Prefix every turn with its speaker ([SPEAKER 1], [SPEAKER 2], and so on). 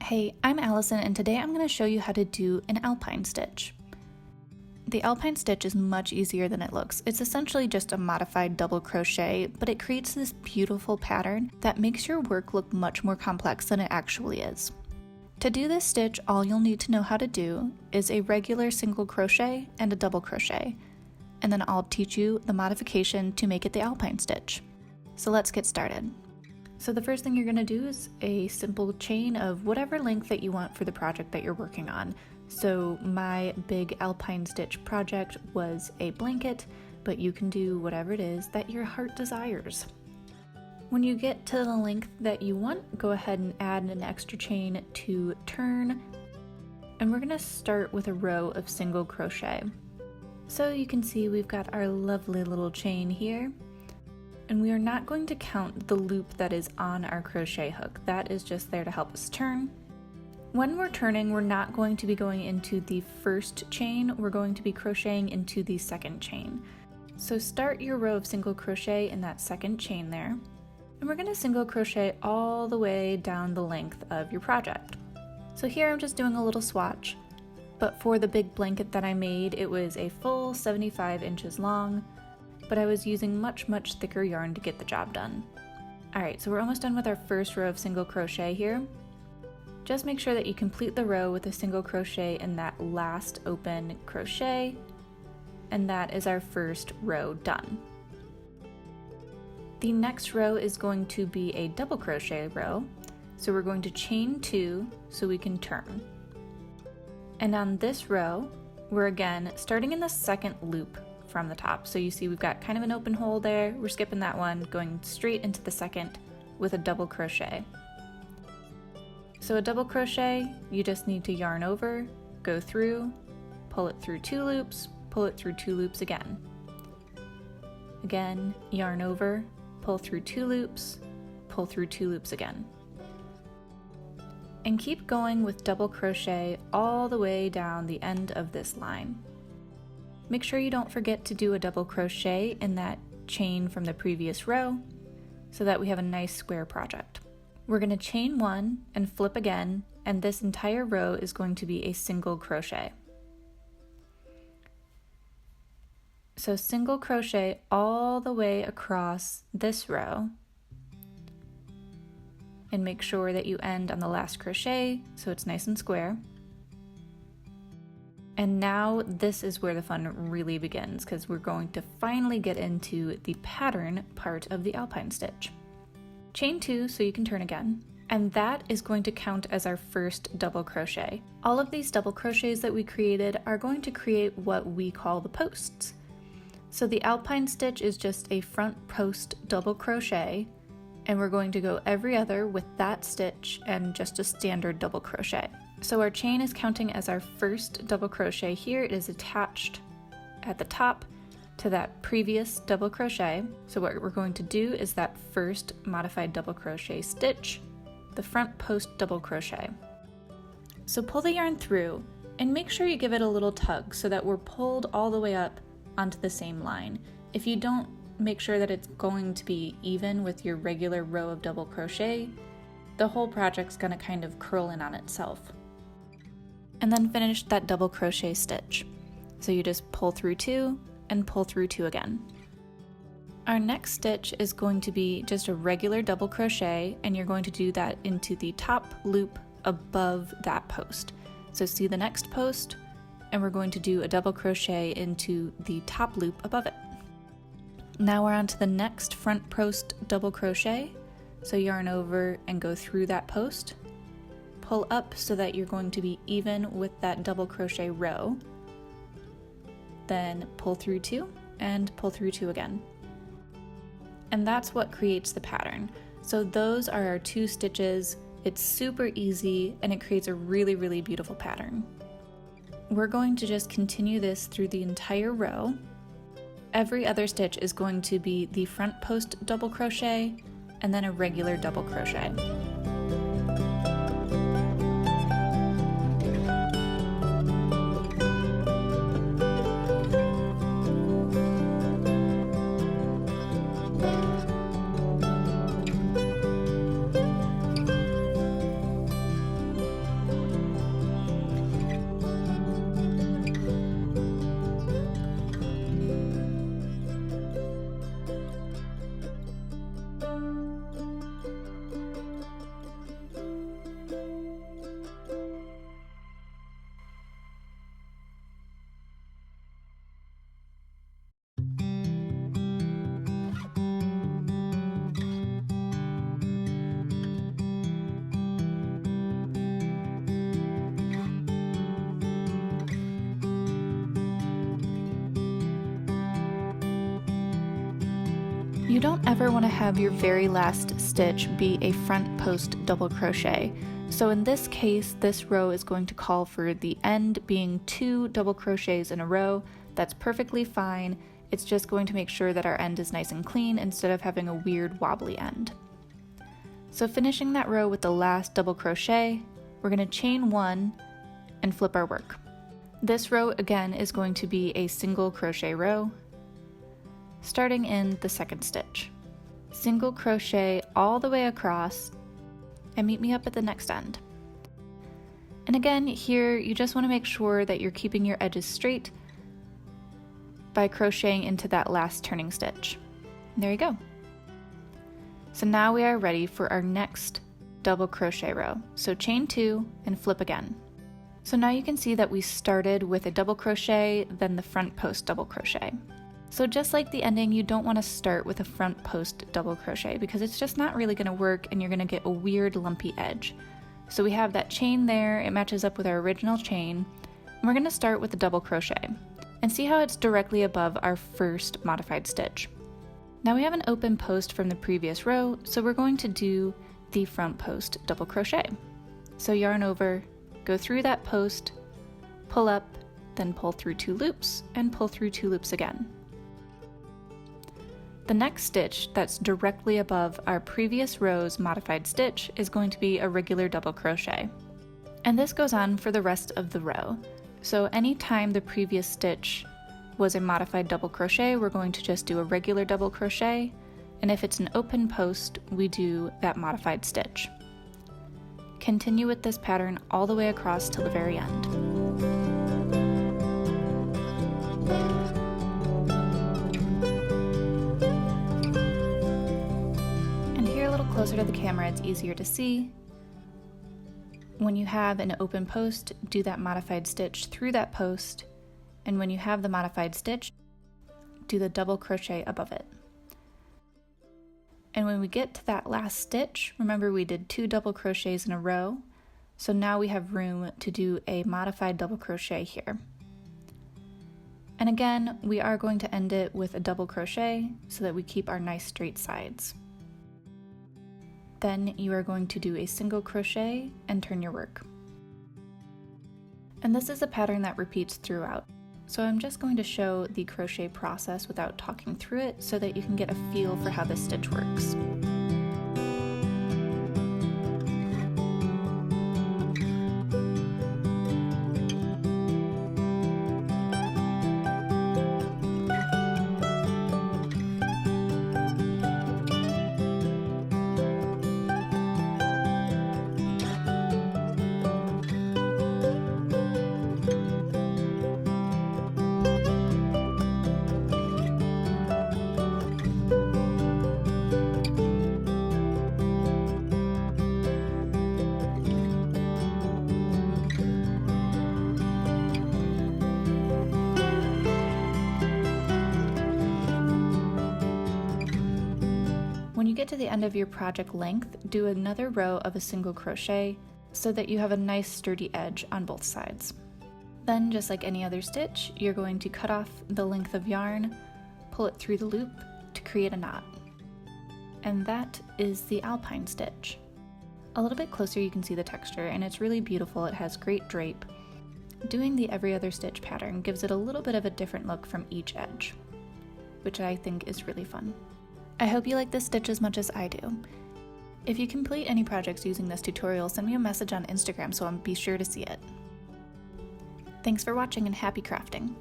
[SPEAKER 1] Hey, I'm Allison and today I'm going to show you how to do an Alpine stitch. The Alpine stitch is much easier than it looks. It's essentially just a modified double crochet, but it creates this beautiful pattern that makes your work look much more complex than it actually is. To do this stitch, all you'll need to know how to do is a regular single crochet and a double crochet, and then I'll teach you the modification to make it the Alpine stitch. So let's get started. So the first thing you're going to do is a simple chain of whatever length that you want for the project that you're working on. So my big Alpine stitch project was a blanket, but you can do whatever it is that your heart desires. When you get to the length that you want, go ahead and add an extra chain to turn, and we're going to start with a row of single crochet. So you can see we've got our lovely little chain here. And we are not going to count the loop that is on our crochet hook. That is just there to help us turn. When we're turning, we're not going to be going into the first chain, we're going to be crocheting into the second chain. So start your row of single crochet in that second chain there, and we're going to single crochet all the way down the length of your project. So here I'm just doing a little swatch, but for the big blanket that I made, it was a full 75 inches long, but I was using much thicker yarn to get the job done. Alright, so we're almost done with our first row of single crochet here. Just make sure that you complete the row with a single crochet in that last open crochet, and that is our first row done. The next row is going to be a double crochet row, so we're going to chain 2 so we can turn. And on this row, we're again starting in the second loop from the top. So you see we've got kind of an open hole there, we're skipping that one, going straight into the second with a double crochet. So a double crochet, you just need to yarn over, go through, pull it through 2 loops, pull it through 2 loops again. Again, yarn over, pull through 2 loops, pull through 2 loops again. And keep going with double crochet all the way down the end of this line. Make sure you don't forget to do a double crochet in that chain from the previous row so that we have a nice square project. We're going to chain 1 and flip again, and this entire row is going to be a single crochet. So single crochet all the way across this row, and make sure that you end on the last crochet so it's nice and square. And now this is where the fun really begins, because we're going to finally get into the pattern part of the Alpine stitch. Chain 2 so you can turn again, and that is going to count as our first double crochet. All of these double crochets that we created are going to create what we call the posts. So the Alpine stitch is just a front post double crochet, and we're going to go every other with that stitch and just a standard double crochet. So our chain is counting as our first double crochet here. It is attached at the top to that previous double crochet. So what we're going to do is that first modified double crochet stitch, the front post double crochet. So pull the yarn through and make sure you give it a little tug so that we're pulled all the way up onto the same line. If you don't make sure that it's going to be even with your regular row of double crochet, the whole project's going to kind of curl in on itself. And then finish that double crochet stitch. So you just pull through 2 and pull through 2 again. Our next stitch is going to be just a regular double crochet, and you're going to do that into the top loop above that post. So see the next post, and we're going to do a double crochet into the top loop above it. Now we're on to the next front post double crochet. So yarn over and go through that post. Pull up so that you're going to be even with that double crochet row. Then pull through 2 and pull through 2 again. And that's what creates the pattern. So those are our 2 stitches. It's super easy and it creates a really beautiful pattern. We're going to just continue this through the entire row. Every other stitch is going to be the front post double crochet and then a regular double crochet. You don't ever want to have your very last stitch be a front post double crochet. So in this case, this row is going to call for the end being 2 double crochets in a row. That's perfectly fine. It's just going to make sure that our end is nice and clean instead of having a weird wobbly end. So finishing that row with the last double crochet, we're going to chain 1 and flip our work. This row again is going to be a single crochet row, starting in the second stitch. Single crochet all the way across and meet me up at the next end. And again, here you just want to make sure that you're keeping your edges straight by crocheting into that last turning stitch. There you go. So now we are ready for our next double crochet row. So chain 2 and flip again. So now you can see that we started with a double crochet, then the front post double crochet. So just like the ending, you don't want to start with a front post double crochet because it's just not really going to work and you're going to get a weird lumpy edge. So we have that chain there, it matches up with our original chain, and we're going to start with the double crochet and see how it's directly above our first modified stitch. Now we have an open post from the previous row, so we're going to do the front post double crochet. So yarn over, go through that post, pull up, then pull through 2 loops, and pull through 2 loops again. The next stitch that's directly above our previous row's modified stitch is going to be a regular double crochet. And this goes on for the rest of the row. So anytime the previous stitch was a modified double crochet, we're going to just do a regular double crochet, and if it's an open post, we do that modified stitch. Continue with this pattern all the way across till the very end. And here a little closer to the camera, it's easier to see. When you have an open post, do that modified stitch through that post, and when you have the modified stitch, do the double crochet above it. And when we get to that last stitch, remember we did 2 double crochets in a row, so now we have room to do a modified double crochet here. And again, we are going to end it with a double crochet so that we keep our nice straight sides. Then you are going to do a single crochet and turn your work. And this is a pattern that repeats throughout. So I'm just going to show the crochet process without talking through it so that you can get a feel for how this stitch works. When you get to the end of your project length, do another row of a single crochet so that you have a nice sturdy edge on both sides. Then, just like any other stitch, you're going to cut off the length of yarn, pull it through the loop to create a knot. And that is the Alpine stitch. A little bit closer you can see the texture, and it's really beautiful. It has great drape. Doing the every other stitch pattern gives it a little bit of a different look from each edge, which I think is really fun. I hope you like this stitch as much as I do. If you complete any projects using this tutorial, send me a message on Instagram so I'll be sure to see it. Thanks for watching and happy crafting!